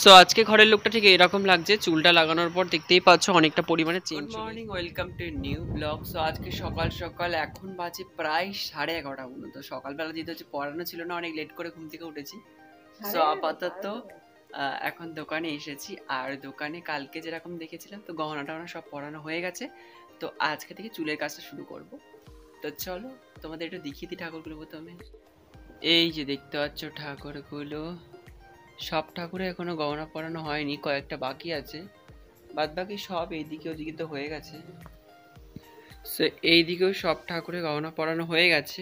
So আজকে ঘরের লুকটা ঠিক এরকম লাগছে, চুলটা লাগানোর পর দেখতেই পাচ্ছ অনেকটা পরিমাণে change. Good morning, welcome to new blog. So আজকে সকাল সকাল এখন বাজে প্রায় 11:30 মতো। তো সকালবেলা যেতে হচ্ছে পড়ানো ছিল না, অনেক লেট করে ঘুম থেকে উঠেছি। সো আপাতত এখন দোকানে এসেছি, আর দোকানে কালকে যেরকম দেখেছিলাম তো গহনা টহনা সব পরানো হয়ে গেছে। তো আজকে থেকে চুলের কাজটা শুরু করব। তো চলো তোমাদের একটু দেখিয়ে দিই ঠাকুরগুলো প্রথমে। এই যে দেখতে পাচ্ছ ঠাকুরগুলো, সব ঠাকুরে এখনো গহনা পরানো হয়নি, কয়েকটা বাকি আছে। বাদ বাকি সব এইদিকে ওদিকে তো হয়ে গেছে। সো এইদিকেও সব ঠাকুরে গহনা পরানো হয়ে গেছে।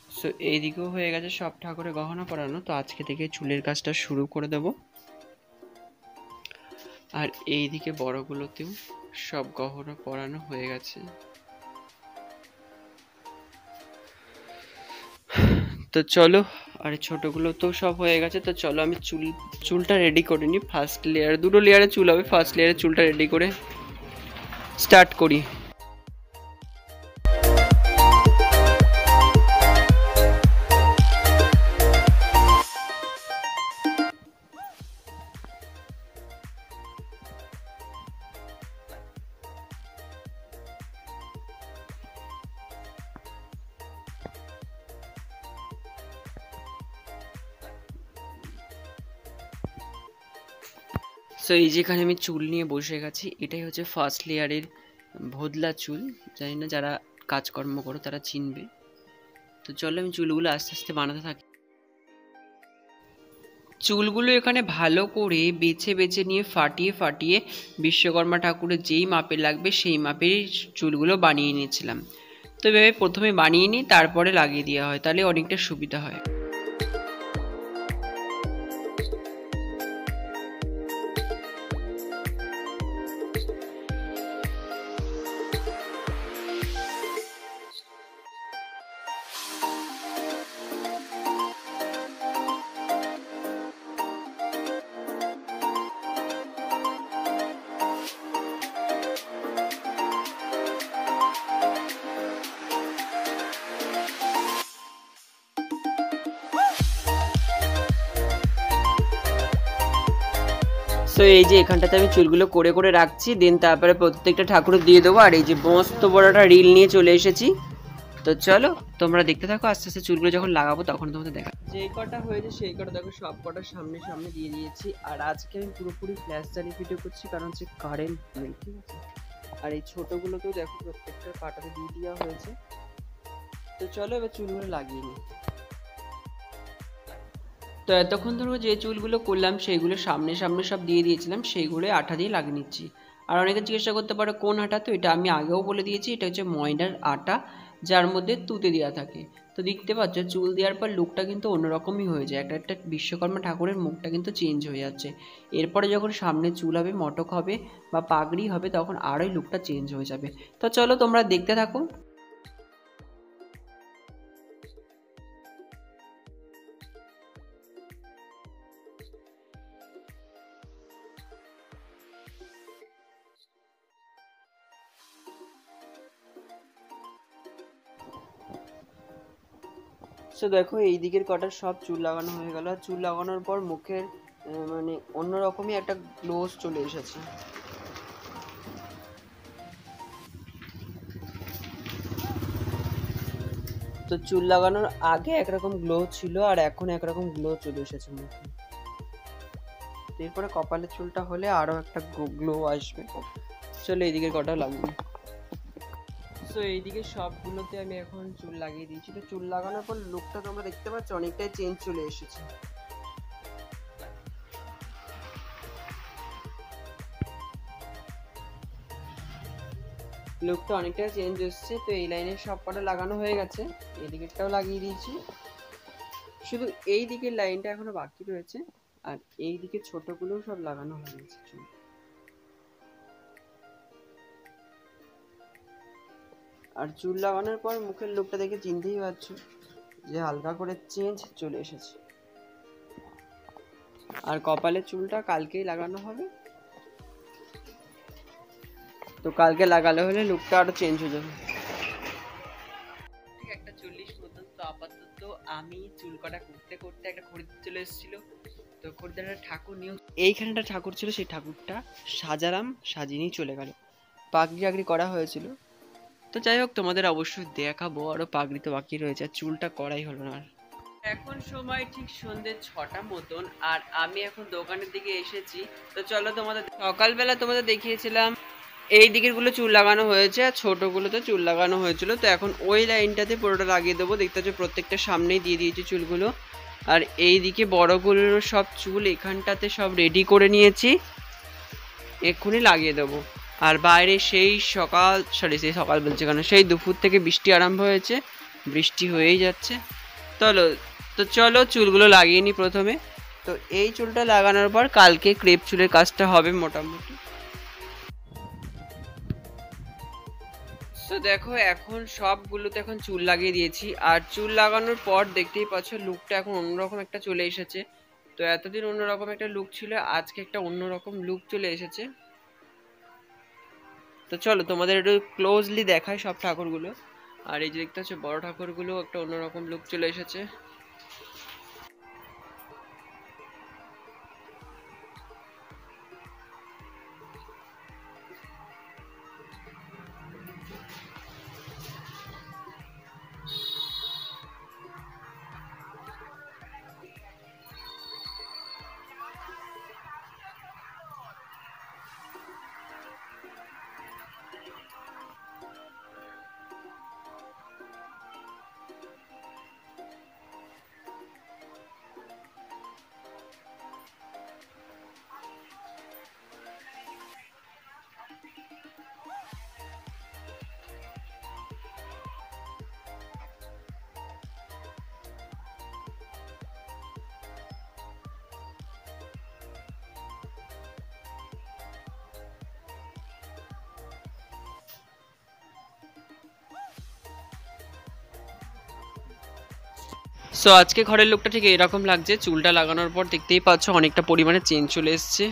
সো এইদিকেও হয়ে গেছে সব ঠাকুরে গহনা পরানো। তো আজকে থেকে চুলের কাজটা শুরু করে দেব। আর এইদিকে বড়গুলোতেও সব গহনা পরানো হয়ে গেছে। তো চলো, আর ছোটগুলো তো সব হয়ে গেছে। তো চলো আমি চুলটা রেডি করে নিই। ফার্স্ট লেয়ার, দুটো লেয়ারে চুল হবে, ফার্স্ট লেয়ারে চুলটা রেডি করে স্টার্ট করি। সো এই যেখানে আমি চুল নিয়ে বসে গেছি, এটাই হচ্ছে ফার্স্ট লেয়ারের ভোদলা চুল। জানি না যারা কাজকর্ম করো তারা চিনবে। তো চলো আমি চুলগুলো আস্তে আস্তে বানাতে থাকি। চুলগুলো এখানে ভালো করে বেছে বেছে নিয়ে ফাটিয়ে ফাটিয়ে বিশ্বকর্মা ঠাকুরের যেই মাপে লাগবে সেই মাপের চুলগুলো বানিয়ে নিয়েছিলাম। তো এভাবে প্রথমে বানিয়ে নিই, তারপরে লাগিয়ে দেওয়া হয়, তাহলে অনেকটা সুবিধা হয়। সো এই যে এখানটাতে আমি চুলগুলো করে করে রাখছি, দেন তারপরে প্রত্যেকটা ঠাকুরের দিয়ে দেবো। আর এই যে মস্ত বড় একটা রিল নিয়ে চলে এসেছি। তো চলো তোমরা দেখতে থাকো, আস্তে আস্তে চুলগুলো যখন লাগাবো তখন তোমাদের দেখা। যেই কটা হয়েছে সেই কটা দেখো, সব কটা সামনে সামনে দিয়ে দিয়েছি। আর আজকে আমি পুরোপুরি ফ্ল্যাশ চালিয়ে ভিডিও করছি, কারণ হচ্ছে কারেন্ট নেই, ঠিক আছে। আর এই ছোটোগুলোকেও দেখো প্রত্যেকটা কাটাতে দিয়ে দেওয়া হয়েছে। তো চলো এবার চুলগুলো লাগিয়ে নিই। তো এতক্ষণ ধরে যে চুলগুলো করলাম সেইগুলো সামনে সামনে সব দিয়ে দিয়েছিলাম, সেইগুলো আঠা দিয়ে লাগিয়ে নিচ্ছি। আর অনেকে জিজ্ঞাসা করতে পারে কোন আটা, তো এটা আমি আগেও বলে দিয়েছি, এটা হচ্ছে ময়দার আটা, যার মধ্যে তুতে দেওয়া থাকে। তো দেখতে পাচ্ছ চুল দেওয়ার পর লুকটা কিন্তু অন্যরকমই হয়ে যায়, একটা বিশ্বকর্মা ঠাকুরের মুখটা কিন্তু চেঞ্জ হয়ে যাচ্ছে। এরপরে যখন সামনে চুল হবে, মটক হবে বা পাগড়ি হবে, তখন আরোই লুকটা চেঞ্জ হয়ে যাবে। তো চলো তোমরা দেখতে থাকো। সো দেখো এই দিকের কটার সব চুল লাগানো হয়ে গেল। আর চুল লাগানোর পর মুখের মানে অন্যরকমই একটা গ্লোজ চলে এসেছে। তো চুল লাগানোর আগে একরকম গ্লো ছিল, আর এখন একরকম গ্লো চলে এসেছে মুখে। এরপরে কপালের চুলটা হলে আরো একটা গ্লো আসবে। চলো এইদিকের কটা লাগবে। তো এইদিকে সবগুলোতে আমি এখন চুল লাগিয়ে দিয়েছি। তো চুল লাগানোর পর লুকটা তোমরা দেখতে পাচ্ছ অনেকটাই চেঞ্জ চলে এসেছে। লুকটা অনেকটাই চেঞ্জ এসছে। তো এই লাইনের সব কটা লাগানো হয়ে গেছে, এই দিকেরটাও লাগিয়ে দিয়েছি। শুধু এই দিকের লাইনটা এখনো বাকি রয়েছে, আর এই দিকে ছোটগুলোও সব লাগানো হয়ে গেছে চুল। আর চুল লাগানোর পর মুখের লুকটা দেখে চিনতেই পারছো যে হালকা করে চেঞ্জ চলে এসেছে। আর কপালের চুলটা কালকেই লাগানো হবে, তো কালকে লাগালে হলে লুকটা আরো চেঞ্জ হয়ে যাবে। ঠিক একটা 40 মতন। তো আপাতত আমি চুল কাটা করতে করতে একটা খরিদ্দার চলে এসেছিল। তো তো খরিদ্দারের ঠাকুর নিয়ে এইখানে একটা ঠাকুর ছিল, সেই ঠাকুরটা সাজালাম, সাজিয়ে নিয়ে চলে গেল। পাগড়ি টাগড়ি করা হয়েছিল। তো যাই হোক, তোমাদের অবশ্যই দেখাবো, আরো পাগড়ি তো বাকি রয়েছে, আর চুলটা করাই হলো না। এখন সময় ঠিক সন্ধ্যে 6টা মতন, আর আমি এখন দোকানের দিকে এসেছি। তো চলো, তোমাদের সকালবেলা তোমাদের দেখিয়েছিলাম এই দিকের গুলো চুল লাগানো হয়েছে, আর ছোটগুলোতে চুল লাগানো হয়েছিল। তো এখন ওই লাইনটাতে পুরোটা লাগিয়ে দেবো। দেখতে পাচ্ছ প্রত্যেকটা সামনেই দিয়ে দিয়েছি চুলগুলো। আর এই দিকে বড়গুলোর সব চুল এখানটাতে সব রেডি করে নিয়েছি, এক্ষুনি লাগিয়ে দেবো। আর বাইরে সেই সকাল বলছে কেন, সেই দুপুর থেকে বৃষ্টি আরম্ভ হয়েছে, বৃষ্টি হয়েই যাচ্ছে। তো চলো চুলগুলো লাগিয়ে নিই প্রথমে। তো এই চুলটা লাগানোর পর কালকে ক্রেপ চুলের কাজটা হবে মোটামুটি। তো দেখো, এখন সবগুলোতে এখন চুল লাগিয়ে দিয়েছি। আর চুল লাগানোর পর দেখতেই পাচ্ছ লুকটা এখন অন্যরকম একটা চলে এসেছে। তো এতদিন অন্যরকম একটা লুক ছিল, আজকে একটা অন্যরকম লুক চলে এসেছে। তো চলো তোমাদের একটু ক্লোজলি দেখায় সব ঠাকুরগুলো। আর এই যে দেখতে পাচ্ছ বড় ঠাকুরগুলো একটা অন্যরকম লুক চলে এসেছে। সো আজকে ঘরের লুকটা ঠিক এরকম লাগছে। চুলটা লাগানোর পর দেখতেই পাচ্ছ অনেকটা পরিমাণে চেঞ্জ চলে এসছে।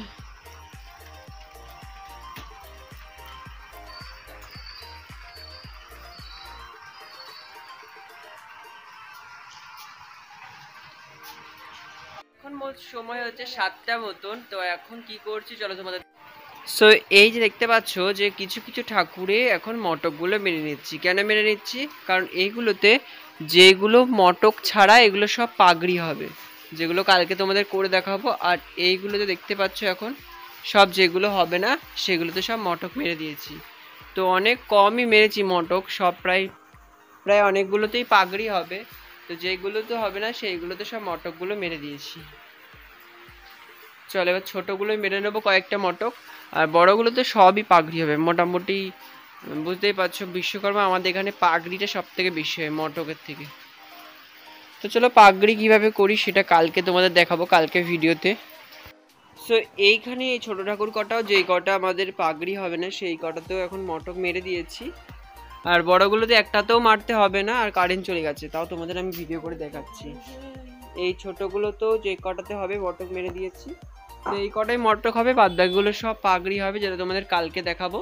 এখন সময় হচ্ছে 7টা মতন। তো এখন কি করছি চলো তোমাদের। সো এই যে দেখতে পাচ্ছ যে কিছু কিছু ঠাকুরে এখন মটকগুলো মেনে নিচ্ছি। কেন মেনে নিচ্ছি? কারণ এইগুলোতে যেগুলো মটক ছাড়া এগুলো সব পাগড়ি হবে, যেগুলো কালকে তোমাদের করে দেখাবো। আর এইগুলোতে দেখতে পাচ্ছ এখন সব যেগুলো হবে না সেগুলোতে সব মটক মেরে দিয়েছি। তো অনেক কমই মেরেছি মটক, সব প্রায় অনেকগুলোতেই পাগড়ি হবে। তো যেগুলোতে হবে না সেইগুলোতে সব মটকগুলো মেরে দিয়েছি। চলো এবার ছোটোগুলোই মেরে নেবো কয়েকটা মটক, আর বড়গুলোতে সবই পাগড়ি হবে মোটামুটি। বুঝতেই পারছো বিশ্বকর্মা আমাদের এখানে পাগড়িটা সব থেকে বেশি হয় মটকের থেকে। তো চলো পাগড়ি কিভাবে করি সেটা কালকে তোমাদের দেখাবো, কালকে ভিডিওতে। সো এইখানে এই ছোটো ঠাকুর কটাও, যেই কটা আমাদের পাগড়ি হবে না সেই কটাতেও এখন মটক মেরে দিয়েছি। আর বড়গুলোতে একটাতেও মারতে হবে না, আর কারেন্ট চলে গেছে, তাও তোমাদের আমি ভিডিও করে দেখাচ্ছি। এই ছোটোগুলোতেও যে কটাতে হবে মটক মেরে দিয়েছি। তো এই কটাই মটক হবে, বাদ বাকিগুলো সব পাগড়ি হবে, যেটা তোমাদের কালকে দেখাবো।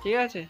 ঠিক আছে।